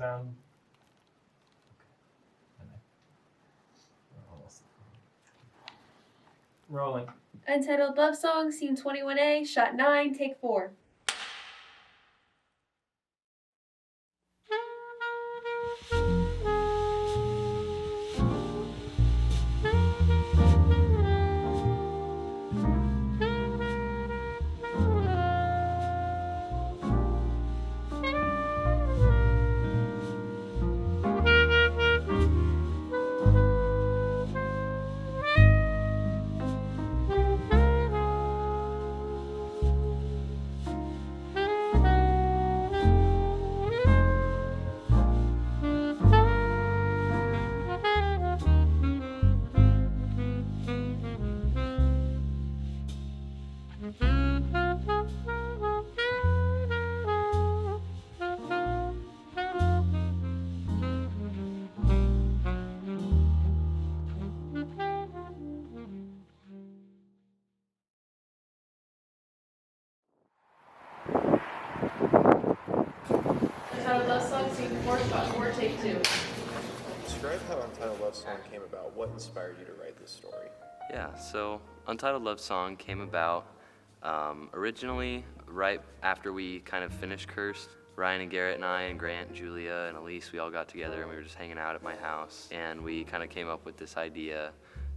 sound? Okay. We're almost rolling. Untitled Love Song, Scene 21A, Shot 9, Take 4. Untitled Love Song, Scene 4, Shot 4, Take 2. Describe how Untitled Love Song came about. What inspired you to write this story? Yeah, so Untitled Love Song came about originally right after we kind of finished Cursed. Ryan and Garrett and I and Grant and Julia and Elise, we all got together and we were just hanging out at my house, and we kind of came up with this idea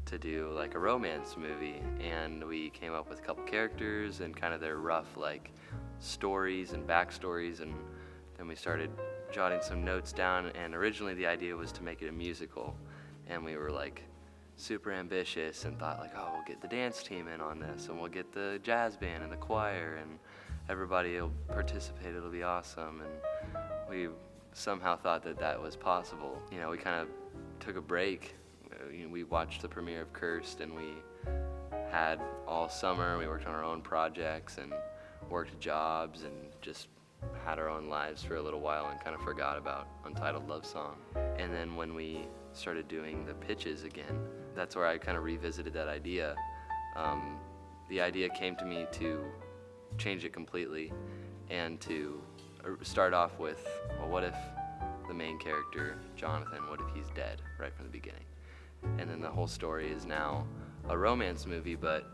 to do like a romance movie, and we came up with a couple characters and kind of their rough like stories and backstories, and then we started jotting some notes down, and originally the idea was to make it a musical, and we were like super ambitious and thought like, oh, we'll get the dance team in on this, and we'll get the jazz band and the choir, and everybody will participate, it'll be awesome. And we somehow thought that that was possible. You know, we kind of took a break. We watched the premiere of Cursed, and we had all summer, we worked on our own projects and worked jobs and just had our own lives for a little while and kind of forgot about Untitled Love Song. And then when we started doing the pitches again, that's where I kind of revisited that idea. The idea came to me to change it completely and to start off with, well, what if the main character, Jonathan, what if he's dead right from the beginning? And then the whole story is now a romance movie, but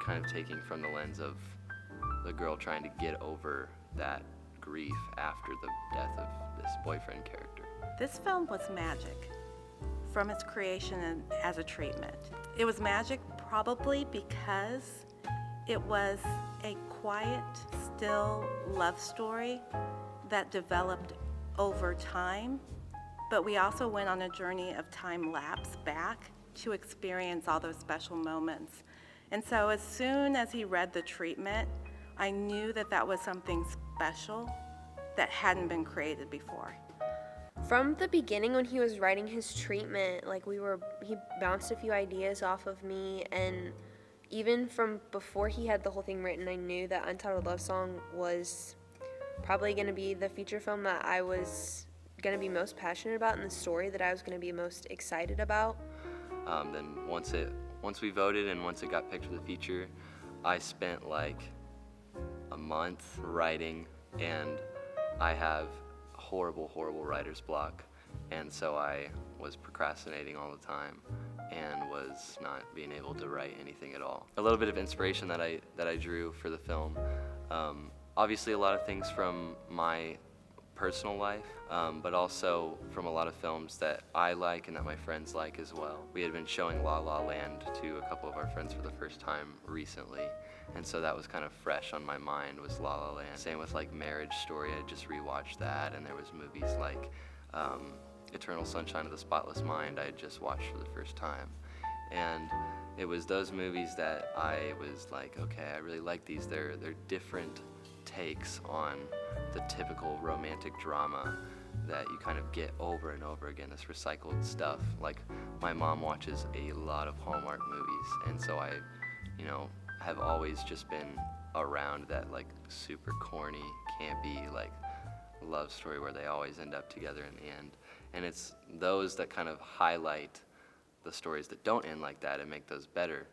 kind of taking from the lens of the girl trying to get over that grief after the death of this boyfriend character. This film was magic from its creation and as a treatment. It was magic probably because it was a quiet, still love story that developed over time, but we also went on a journey of time lapse back to experience all those special moments. And so as soon as he read the treatment, I knew that that was something special that hadn't been created before. From the beginning when he was writing his treatment, he bounced a few ideas off of me, and even from before he had the whole thing written, I knew that Untitled Love Song was probably going to be the feature film that I was going to be most passionate about and the story that I was going to be most excited about. Then once we voted and once it got picked for the feature, I spent like a month writing, and I have horrible writer's block, and so I was procrastinating all the time and was not being able to write anything at all. A little bit of inspiration that I drew for the film, obviously a lot of things from my personal life, but also from a lot of films that I like and that my friends like as well. We had been showing La La Land to a couple of our friends for the first time recently, and so that was kind of fresh on my mind, was La La Land. Same with like Marriage Story, I just rewatched that, and there was movies like Eternal Sunshine of the Spotless Mind I had just watched for the first time. And it was those movies that I was like, okay, I really like these. They're different takes on the typical romantic drama that you kind of get over and over again, this recycled stuff. Like, my mom watches a lot of Hallmark movies, and so I, have always just been around that like super corny, campy, like love story where they always end up together in the end. And it's those that kind of highlight the stories that don't end like that and make those better.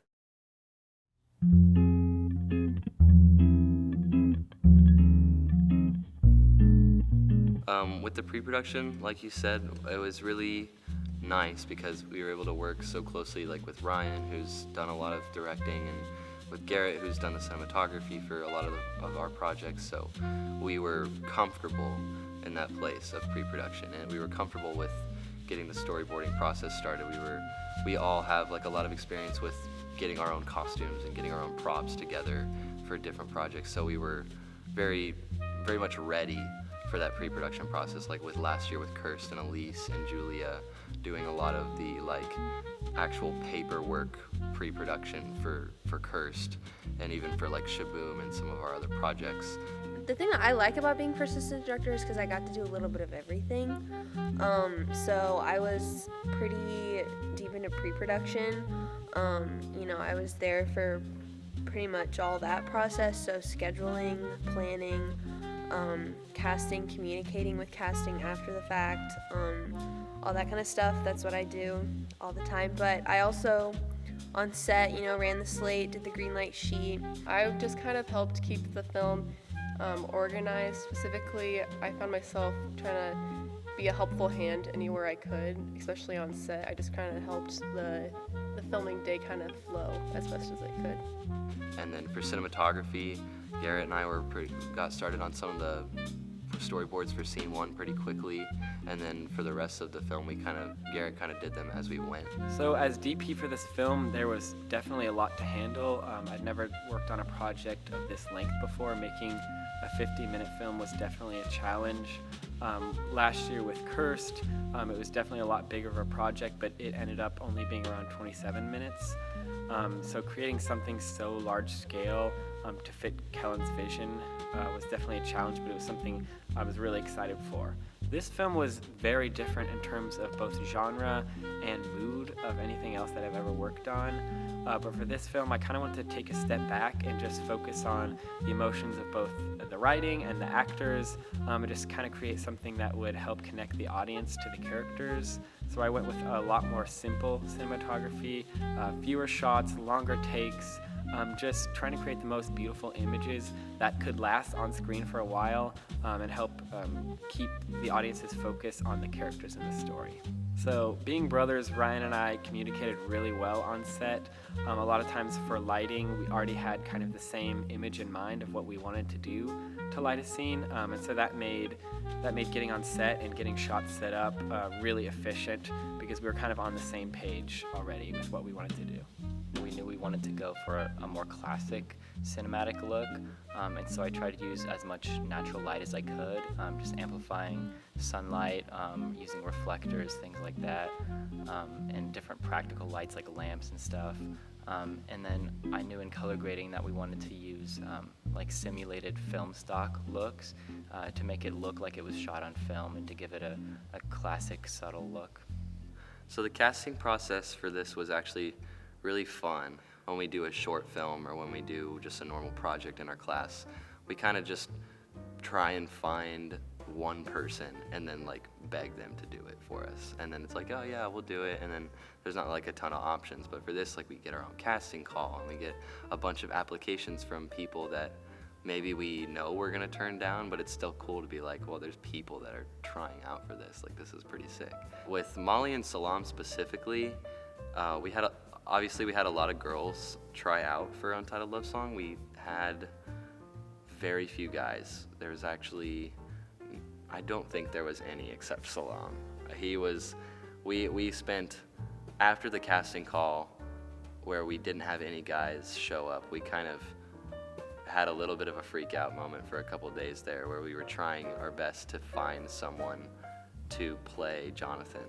With the pre-production, like you said, it was really nice because we were able to work so closely, like with Ryan, who's done a lot of directing, and with Garrett, who's done the cinematography for a lot of our projects. So we were comfortable in that place of pre-production, and we were comfortable with getting the storyboarding process started. We all have like a lot of experience with getting our own costumes and getting our own props together for different projects. So we were very, very much ready for that pre-production process, like with last year with Kirsten, Elise, and Julia doing a lot of the like actual paperwork pre-production for Kirst, and even for like Shaboom and some of our other projects. The thing that I like about being first assistant director is because I got to do a little bit of everything. So I was pretty deep into pre-production. I was there for pretty much all that process, so scheduling, planning, casting, communicating with casting after the fact, all that kind of stuff. That's what I do all the time. But I also, on set, ran the slate, did the green light sheet. I just kind of helped keep the film organized. Specifically, I found myself trying to be a helpful hand anywhere I could, especially on set. I just kind of helped the filming day kind of flow as best as I could. And then for cinematography, Garrett and I got started on some of the storyboards for scene 1 pretty quickly, and then for the rest of the film, Garrett kind of did them as we went. So as DP for this film, there was definitely a lot to handle. I'd never worked on a project of this length before. Making a 50-minute film was definitely a challenge. Last year with Kirst, it was definitely a lot bigger of a project, but it ended up only being around 27 minutes. So creating something so large scale to fit Kellen's vision was definitely a challenge, but it was something I was really excited for. This film was very different in terms of both genre and mood of anything else that I've ever worked on. But for this film, I kind of wanted to take a step back and just focus on the emotions of both the writing and the actors, and just kind of create something that would help connect the audience to the characters. So I went with a lot more simple cinematography, fewer shots, longer takes, just trying to create the most beautiful images that could last on screen for a while, and help keep the audience's focus on the characters in the story. So being brothers, Ryan and I communicated really well on set. A lot of times for lighting, we already had kind of the same image in mind of what we wanted to do to light a scene, and so that made getting on set and getting shots set up really efficient, because we were kind of on the same page already with what we wanted to do. We knew we wanted to go for a more classic cinematic look, and so I tried to use as much natural light as I could, just amplifying sunlight, using reflectors, things like that, and different practical lights like lamps and stuff. And then I knew in color grading that we wanted to use like simulated film stock looks to make it look like it was shot on film and to give it a classic, subtle look. So the casting process for this was actually really fun. When we do a short film or when we do just a normal project in our class, we kind of just try and find one person and then like beg them to do it for us. And then it's like, oh yeah, we'll do it. And then there's not like a ton of options. But for this, like we get our own casting call and we get a bunch of applications from people that maybe we know we're gonna turn down, but it's still cool to be like, well, there's people that are trying out for this. Like this is pretty sick. With Molly and Salam specifically, obviously we had a lot of girls try out for Untitled Love Song. We had very few guys. There was actually, I don't think there was any except Salam. We spent, after the casting call where we didn't have any guys show up, we kind of had a little bit of a freak out moment for a couple days there where we were trying our best to find someone to play Jonathan.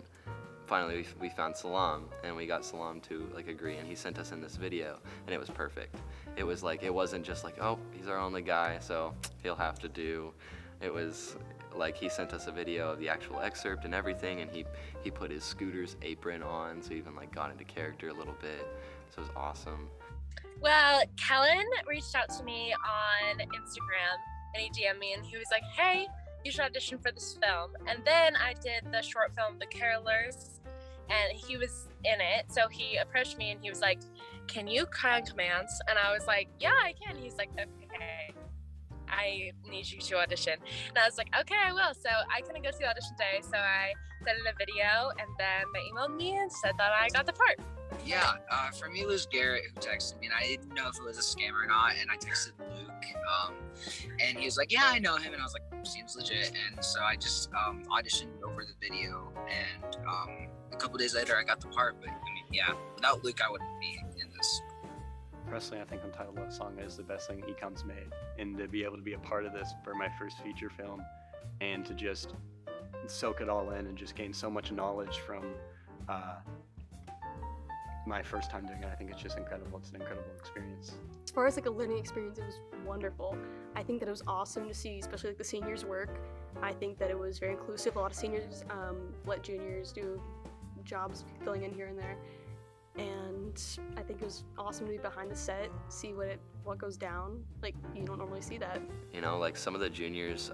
Finally, we found Salam, and we got Salam to like agree, and he sent us in this video, and it was perfect. It was like, it wasn't just like, oh, he's our only guy, so he'll have to do. It was like he sent us a video of the actual excerpt and everything, and he put his Scooter's apron on, so he even like got into character a little bit. So it was awesome. Well, Kellen reached out to me on Instagram, and he DM'd me, and he was like, hey, you should audition for this film. And then I did the short film, The Carolers, and he was in it. So he approached me and he was like, can you cry on commands? And I was like, yeah, I can. He's like, okay. I need you to audition. And I was like, okay, I will. So I couldn't go to the audition day, so I sent in a video, and then they emailed me and said that I got the part. Yeah, for me it was Garrett who texted me, and I didn't know if it was a scam or not, and I texted Luke, and he was like, yeah, I know him, and I was like, seems legit, and so I just auditioned over the video, and a couple days later I got the part, but I mean, yeah, without Luke I wouldn't be in this. Personally, I think Untitled Love Song is the best thing Ecom's made, and to be able to be a part of this for my first feature film, and to just soak it all in and just gain so much knowledge from my first time doing it, I think it's just incredible. It's an incredible experience. As far as like a learning experience, it was wonderful. I think that it was awesome to see, especially like the seniors' work. I think that it was very inclusive. A lot of seniors let juniors do jobs filling in here and there. And I think it was awesome to be behind the set, see what goes down. Like, you don't normally see that. You know, like some of the juniors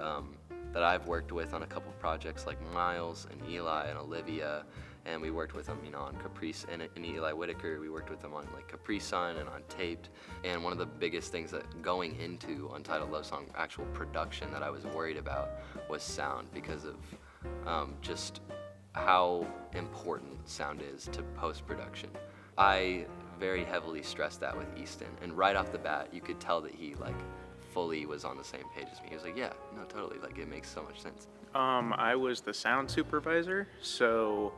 that I've worked with on a couple projects, like Miles and Eli and Olivia, and we worked with them, you know, on Caprice and Eli Whitaker. We worked with them on like Capri Sun and on Taped. And one of the biggest things that going into Untitled Love Song actual production that I was worried about was sound, because of just how important sound is to post-production. I very heavily stressed that with Easton, and right off the bat, you could tell that he like fully was on the same page as me. He was like, yeah, no, totally, like it makes so much sense. I was the sound supervisor, so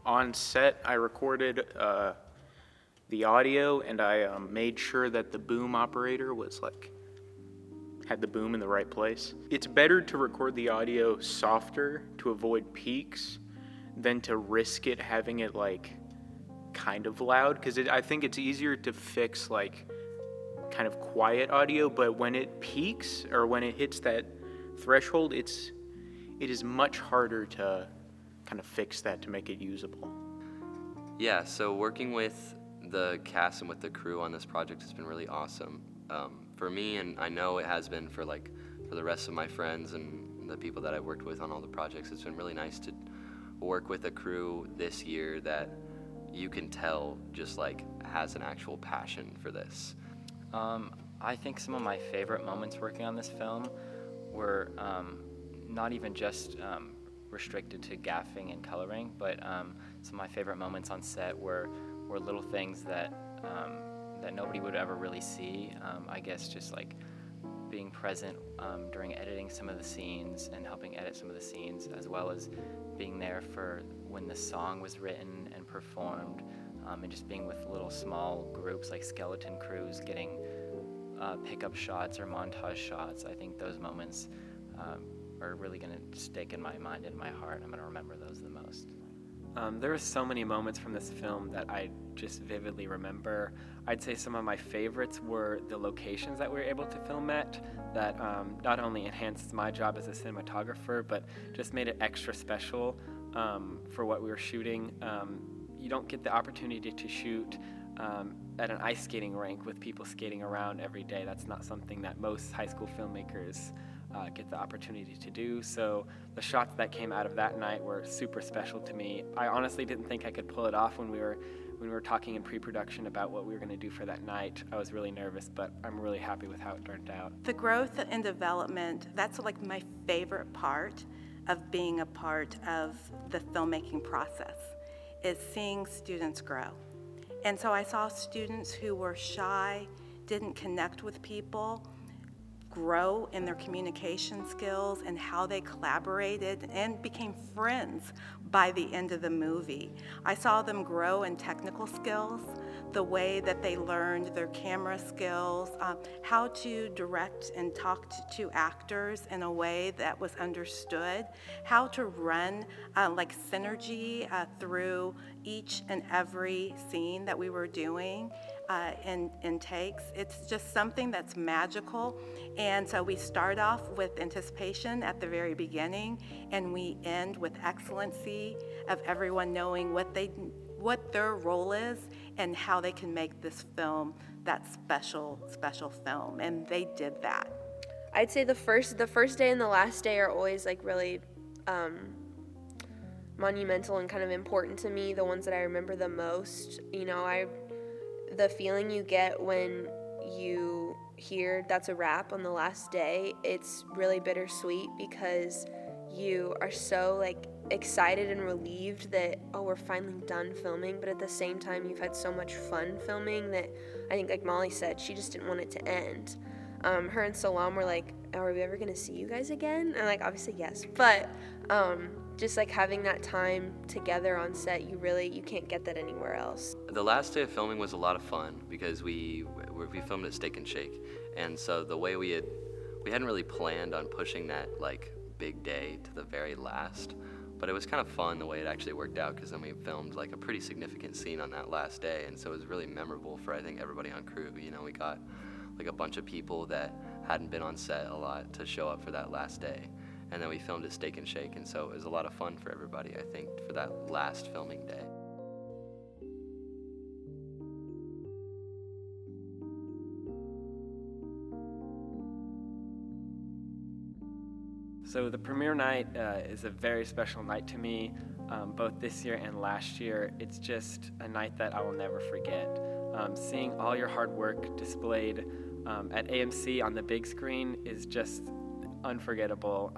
on set I recorded the audio, and I made sure that the boom operator was like had the boom in the right place. It's better to record the audio softer to avoid peaks than to risk it having it like kind of loud, because I think it's easier to fix like kind of quiet audio, but when it peaks or when it hits that threshold, it is much harder to kind of fix that to make it usable. Yeah, so working with the cast and with the crew on this project has been really awesome for me, and I know it has been for the rest of my friends and the people that I've worked with on all the projects. It's been really nice to work with a crew this year that you can tell just like has an actual passion for this. I think some of my favorite moments working on this film were not even just restricted to gaffing and coloring, but some of my favorite moments on set were little things that nobody would ever really see. I guess just like being present during editing some of the scenes and helping edit some of the scenes, as well as being there for when the song was written and performed, and just being with little small groups like skeleton crews getting pickup shots or montage shots. I think those moments are really going to stick in my mind and my heart. I'm going to remember those the most. There were so many moments from this film that I just vividly remember. I'd say some of my favorites were the locations that we were able to film at, that not only enhanced my job as a cinematographer, but just made it extra special for what we were shooting. You don't get the opportunity to shoot at an ice skating rink with people skating around every day. That's not something that most high school filmmakers get the opportunity to do. So the shots that came out of that night were super special to me. I honestly didn't think I could pull it off when we were talking in pre-production about what we were going to do for that night. I was really nervous, but I'm really happy with how it turned out. The growth and development, that's like my favorite part of being a part of the filmmaking process, is seeing students grow. And so I saw students who were shy, didn't connect with people, grow in their communication skills and how they collaborated and became friends by the end of the movie. I saw them grow in technical skills, the way that they learned their camera skills, how to direct and talk to actors in a way that was understood, how to run like synergy through each and every scene that we were doing in takes. It's just something that's magical. And so we start off with anticipation at the very beginning, and we end with excellency of everyone knowing what their role is and how they can make this film that special film. And they did that. I'd say the first day and the last day are always like really monumental and kind of important to me, the ones that I remember the most. You know, the feeling you get when you hear that's a wrap on the last day, it's really bittersweet because you are so like excited and relieved that, oh, we're finally done filming, but at the same time you've had so much fun filming that I think, like Molly said, she just didn't want it to end. Her and Salam were like, are we ever gonna see you guys again? And like, obviously yes, but just like having that time together on set, you can't get that anywhere else. The last day of filming was a lot of fun because we filmed at Steak and Shake, and so the way we hadn't really planned on pushing that like big day to the very last, but it was kind of fun the way it actually worked out, because then we filmed like a pretty significant scene on that last day, and so it was really memorable for, I think, everybody on crew. You know, we got like a bunch of people that hadn't been on set a lot to show up for that last day, and then we filmed at Steak and Shake, and so it was a lot of fun for everybody, I think, for that last filming day. So the premiere night is a very special night to me, both this year and last year. It's just a night that I will never forget. Seeing all your hard work displayed at AMC on the big screen is just unforgettable.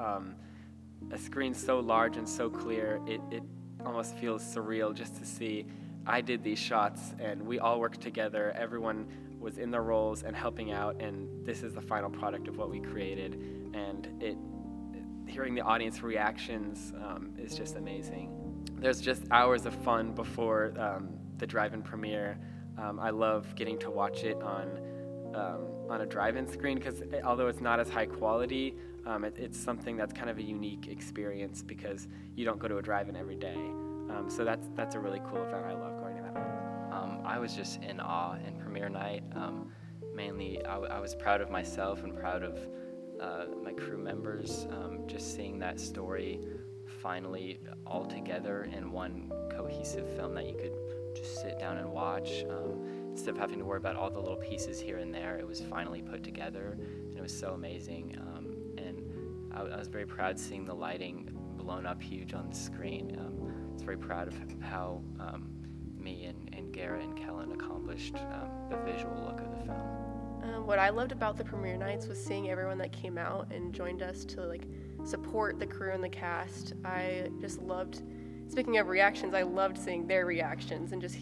A screen so large and so clear, it almost feels surreal just to see. I did these shots and we all worked together. Everyone was in their roles and helping out, and this is the final product of what we created. And hearing the audience reactions is just amazing. There's just hours of fun before the drive-in premiere. I love getting to watch it on a drive-in screen, because although it's not as high quality, it's something that's kind of a unique experience because you don't go to a drive-in every day. So that's a really cool event. I love going to that one. I was just in awe in premiere night. Mainly, I was proud of myself and proud of my crew members. Just seeing that story finally all together in one cohesive film that you could just sit down and watch. Instead of having to worry about all the little pieces here and there, it was finally put together, and it was so amazing. And I was very proud seeing the lighting blown up huge on the screen. I was very proud of how me and Garrett and Kellen accomplished the visual look of the film. What I loved about the premiere nights was seeing everyone that came out and joined us to like support the crew and the cast. I just loved, speaking of reactions, I loved seeing their reactions and just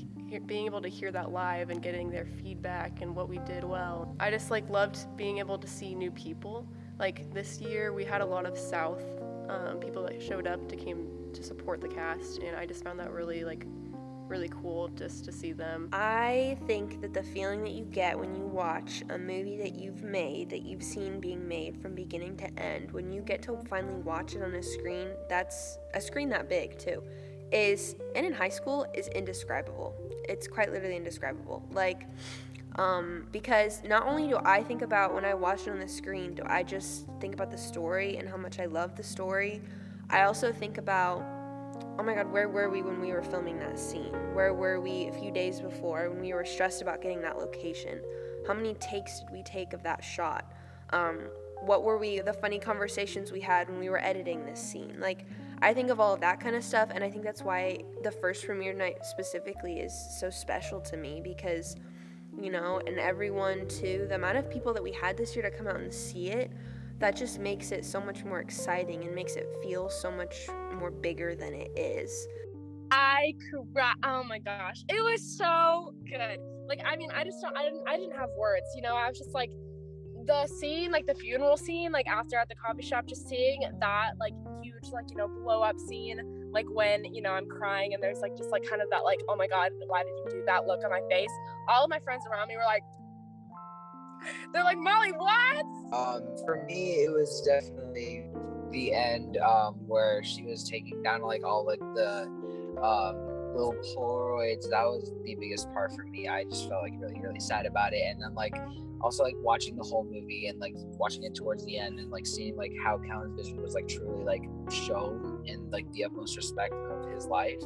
being able to hear that live and getting their feedback and what we did well. I just like loved being able to see new people. Like this year we had a lot of South people that showed up came to support the cast, and I just found that really cool just to see them. I think that the feeling that you get when you watch a movie that you've made, that you've seen being made from beginning to end, when you get to finally watch it on a screen, that's a screen that big too, and in high school is indescribable. It's quite literally indescribable. Because not only do I think about when I watch it on the screen, do I just think about the story and how much I love the story, I also think about, oh my God, where were we when we were filming that scene? Where were we a few days before when we were stressed about getting that location? How many takes did we take of that shot? What were the funny conversations we had when we were editing this scene? I think of all of that kind of stuff, and I think that's why the first premiere night specifically is so special to me, because, and everyone too, the amount of people that we had this year to come out and see it, that just makes it so much more exciting and makes it feel so much more bigger than it is. I cried. Oh my gosh, it was so good. I didn't have words. I was just like, the scene, the funeral scene, after at the coffee shop, just seeing that huge blow up scene, when I'm crying and there's just kind of that oh my God, why did you do that look on my face? All of my friends around me were they're like, Molly, what? For me, it was definitely the end where she was taking down all the little Polaroids. That was the biggest part for me. I just felt really, really sad about it. And then also watching the whole movie and watching it towards the end and seeing how Callan's vision was truly shown in the utmost respect of his life.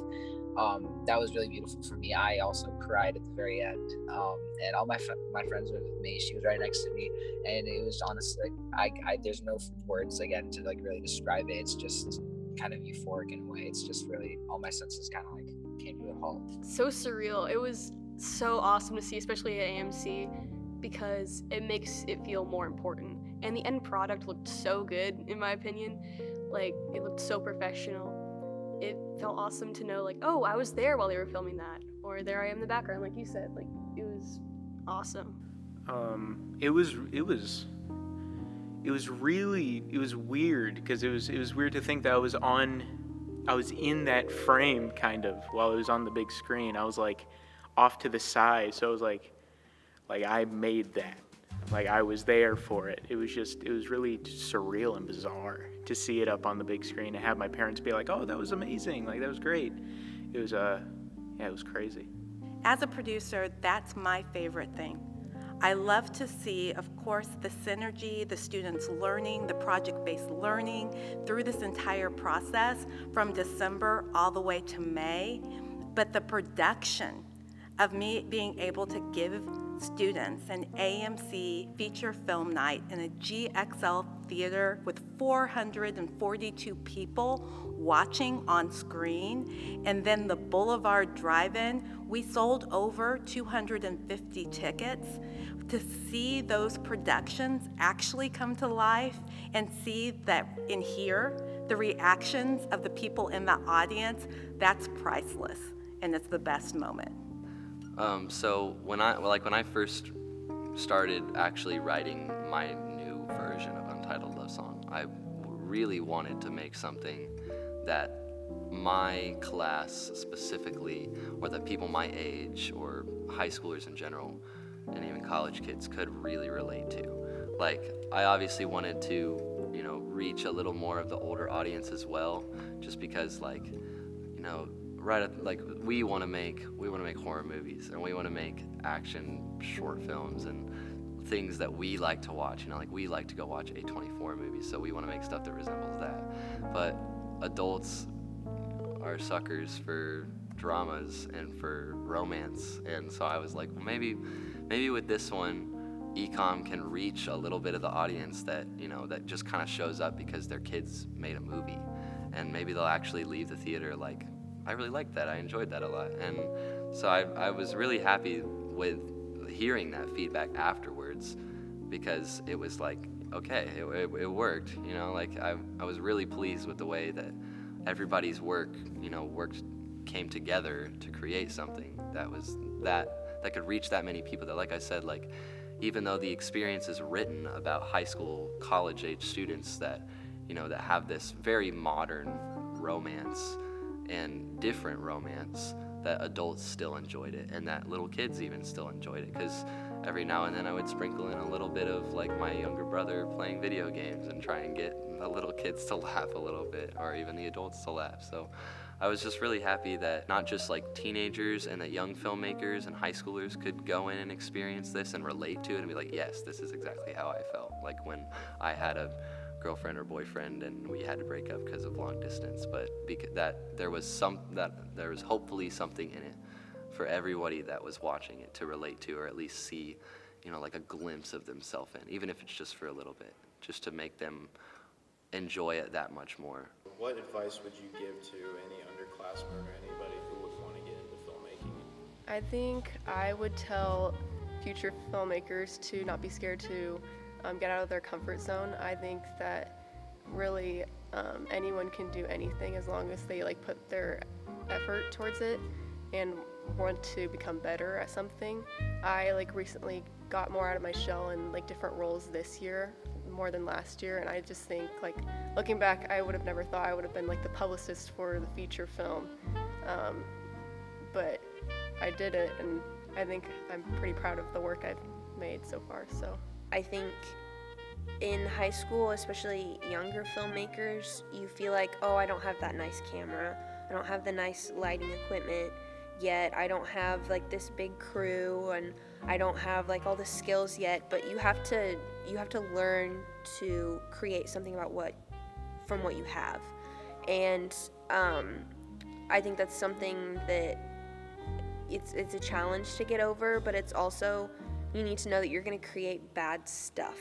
That was really beautiful for me. I also cried at the very end, and all my friends were with me. She was right next to me, and it was honestly I there's no words again to really describe it. It's just kind of euphoric in a way. It's just really all my senses kind of came to a halt. So surreal. It was so awesome to see, especially at AMC. because it makes it feel more important. And the end product looked so good, in my opinion. Like, it looked so professional. It felt awesome to know, like, oh, I was there while they were filming that. Or there I am in the background, like you said. Like, it was awesome. It was weird because it was weird to think that I was in that frame kind of while it was on the big screen. I was like off to the side, so I was like I made that. Like I was there for it. It was really surreal and bizarre to see it up on the big screen and have my parents be like, "Oh, that was amazing. Like that was great." It was it was crazy. As a producer, that's my favorite thing. I love to see, of course, the synergy, the students learning, the project-based learning through this entire process from December all the way to May. But the production of me being able to give students an AMC feature film night in a GXL theater with 442 people watching on screen, and then the Boulevard Drive-In, we sold over 250 tickets. To see those productions actually come to life and see that and hear the reactions of the people in the audience, that's priceless, and it's the best moment. So when I first started actually writing my new version of Untitled Love Song, I really wanted to make something that my class specifically, or that people my age, or high schoolers in general, and even college kids could really relate to. Like, I obviously wanted to, reach a little more of the older audience as well, just because, we want to make horror movies, and we want to make action short films and things that we like to watch. We like to go watch A24 movies, so we want to make stuff that resembles that. But adults are suckers for dramas and for romance, and so I was like, well, maybe with this one, Ecom can reach a little bit of the audience that that just kind of shows up because their kids made a movie, and maybe they'll actually leave the theater like, I really liked that, I enjoyed that a lot. And so I was really happy with hearing that feedback afterwards, because it was like, okay, it worked. I was really pleased with the way that everybody's work came together to create something that could reach that many people. That, like I said, even though the experience is written about high school, college age students that that have this very modern romance and different romance, that adults still enjoyed it, and that little kids even still enjoyed it, because every now and then I would sprinkle in a little bit of my younger brother playing video games and try and get the little kids to laugh a little bit, or even the adults to laugh. So I was just really happy that not just teenagers and that young filmmakers and high schoolers could go in and experience this and relate to it and be like, yes, this is exactly how I felt when I had a girlfriend or boyfriend and we had to break up because of long distance, but that there was hopefully something in it for everybody that was watching it to relate to, or at least see a glimpse of themselves in, even if it's just for a little bit, just to make them enjoy it that much more. What advice would you give to any underclassmen or anybody who would want to get into filmmaking? I think I would tell future filmmakers to not be scared to get out of their comfort zone. I think that really anyone can do anything as long as they put their effort towards it and want to become better at something. I recently got more out of my shell in different roles this year, more than last year, and I just think looking back, I would have never thought I would have been the publicist for the feature film, but I did it, and I think I'm pretty proud of the work I've made so far. So I think in high school, especially younger filmmakers, you feel like, oh, I don't have that nice camera, I don't have the nice lighting equipment yet, I don't have this big crew, and I don't have all the skills yet. But you have to learn to create something from what you have. And I think that's something that it's a challenge to get over, but it's also you need to know that you're going to create bad stuff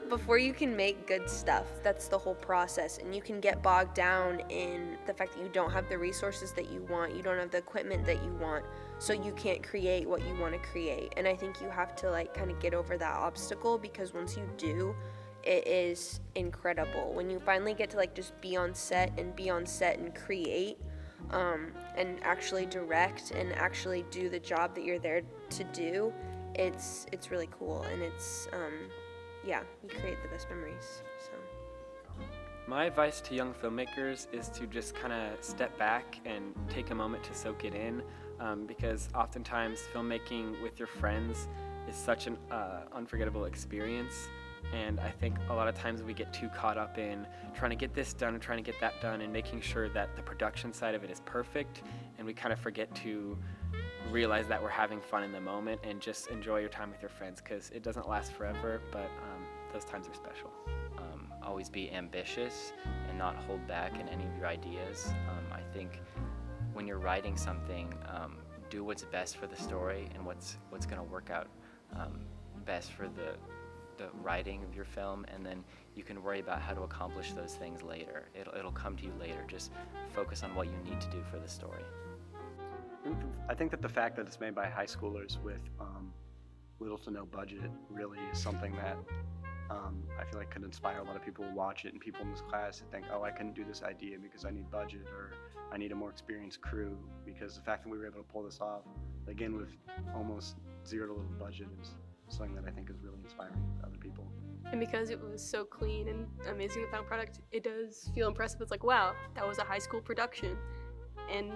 before you can make good stuff. That's the whole process. And you can get bogged down in the fact that you don't have the resources that you want, you don't have the equipment that you want, so you can't create what you want to create. And I think you have to like kind of get over that obstacle, because once you do, it is incredible. When you finally get to like just be on set and create, and actually direct and actually do the job that you're there to do, it's really cool, and it's you create the best memories. So My advice to young filmmakers is to just kind of step back and take a moment to soak it in, because oftentimes filmmaking with your friends is such an unforgettable experience. And I think a lot of times we get too caught up in trying to get this done and trying to get that done and making sure that the production side of it is perfect, and we kind of forget to realize that we're having fun in the moment and just enjoy your time with your friends, because it doesn't last forever, but those times are special. Always be ambitious and not hold back in any of your ideas. I think when you're writing something, do what's best for the story and what's going to work out best for the writing of your film, and then you can worry about how to accomplish those things later. It'll come to you later. Just focus on what you need to do for the story. I think that the fact that it's made by high schoolers with little to no budget really is something that I feel like could inspire a lot of people to watch it, and people in this class to think, oh, I couldn't do this idea because I need budget, or I need a more experienced crew, because the fact that we were able to pull this off, again, with almost zero to little budget, is something that I think is really inspiring to other people. And because it was so clean and amazing, the final product, it does feel impressive. It's like, wow, that was a high school production. And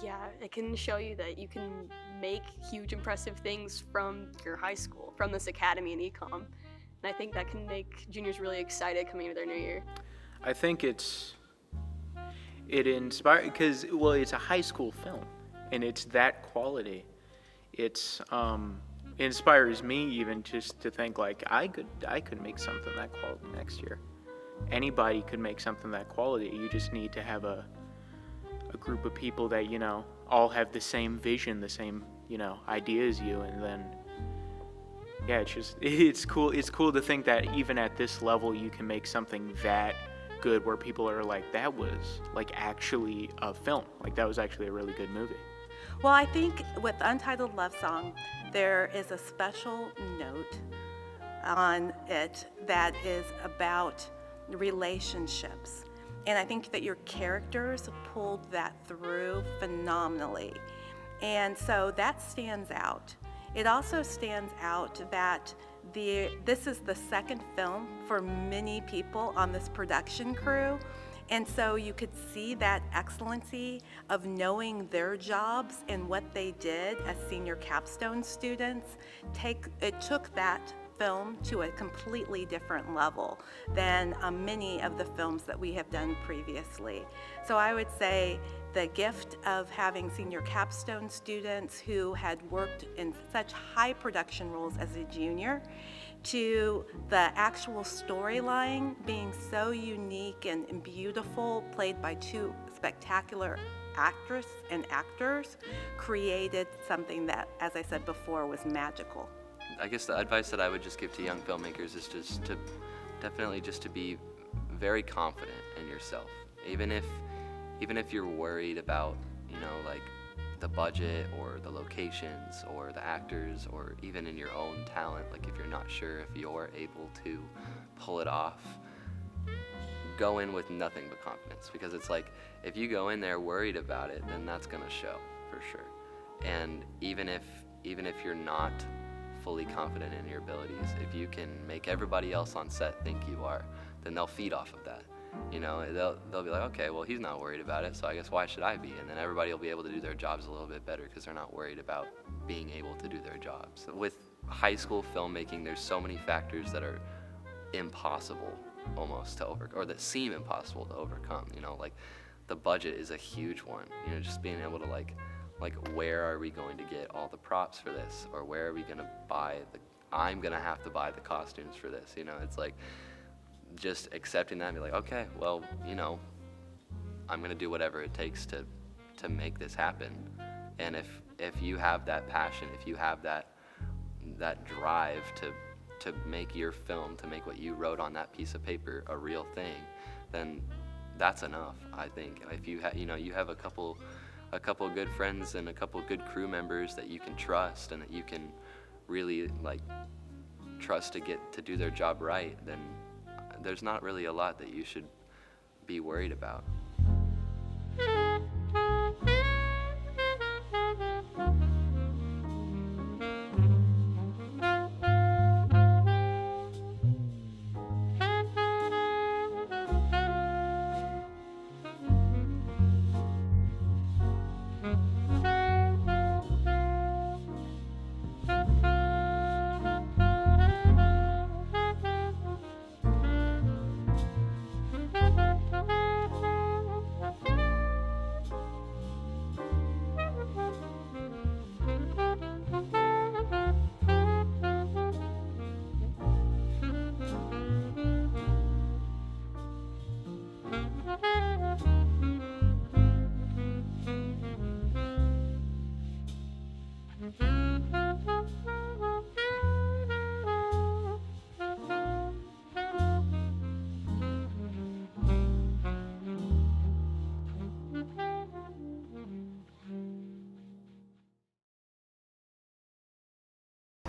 yeah, it can show you that you can make huge, impressive things from your high school, from this academy in econ. And I think that can make juniors really excited coming into their new year. I think it inspires, because, well, it's a high school film, and it's that quality. It inspires me even just to think, like, I could make something that quality next year. Anybody could make something that quality. You just need to have a group of people that, you know, all have the same vision, the same, you know, idea as you, and then yeah, it's cool to think that even at this level you can make something that good, where people are like, that was like actually a film, like that was actually a really good movie. Well, I think with Untitled Love Song, there is a special note on it that is about relationships. And I think that your characters pulled that through phenomenally. And so that stands out. It also stands out that this is the second film for many people on this production crew. And so you could see that excellency of knowing their jobs and what they did as senior capstone students. It took that film to a completely different level than many of the films that we have done previously. So I would say the gift of having senior capstone students who had worked in such high production roles as a junior, to the actual storyline being so unique and beautiful, played by two spectacular actress and actors, created something that, as I said before, was magical. I guess the advice that I would just give to young filmmakers is just to definitely just to be very confident in yourself. Even if you're worried about, you know, like the budget or the locations or the actors, or even in your own talent, like if you're not sure if you're able to pull it off, go in with nothing but confidence, because it's like if you go in there worried about it, then that's gonna show for sure. And even if you're not fully confident in your abilities, if you can make everybody else on set think you are, then they'll feed off of that. You know, they'll be like, okay, well, he's not worried about it, so I guess why should I be? And then everybody will be able to do their jobs a little bit better because they're not worried about being able to do their jobs. With high school filmmaking, there's so many factors that are impossible almost to overcome, or that seem impossible to overcome. You know, like the budget is a huge one. You know, just being able to like where are we going to get all the props for this, or where are we going to buy I'm going to have to buy the costumes for this. You know, it's like just accepting that and be like, okay, well, you know, I'm going to do whatever it takes to make this happen. And if you have that passion, if you have that that drive to make your film, to make what you wrote on that piece of paper a real thing, then that's enough, I think. If you you have a couple good friends and a couple good crew members that you can trust and that you can really like trust to do their job right, then there's not really a lot that you should be worried about.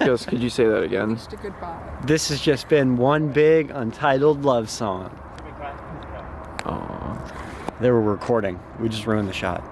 Just, could you say that again? Just a goodbye. This has just been one big Untitled Love Song. Aww. They were recording. We just ruined the shot.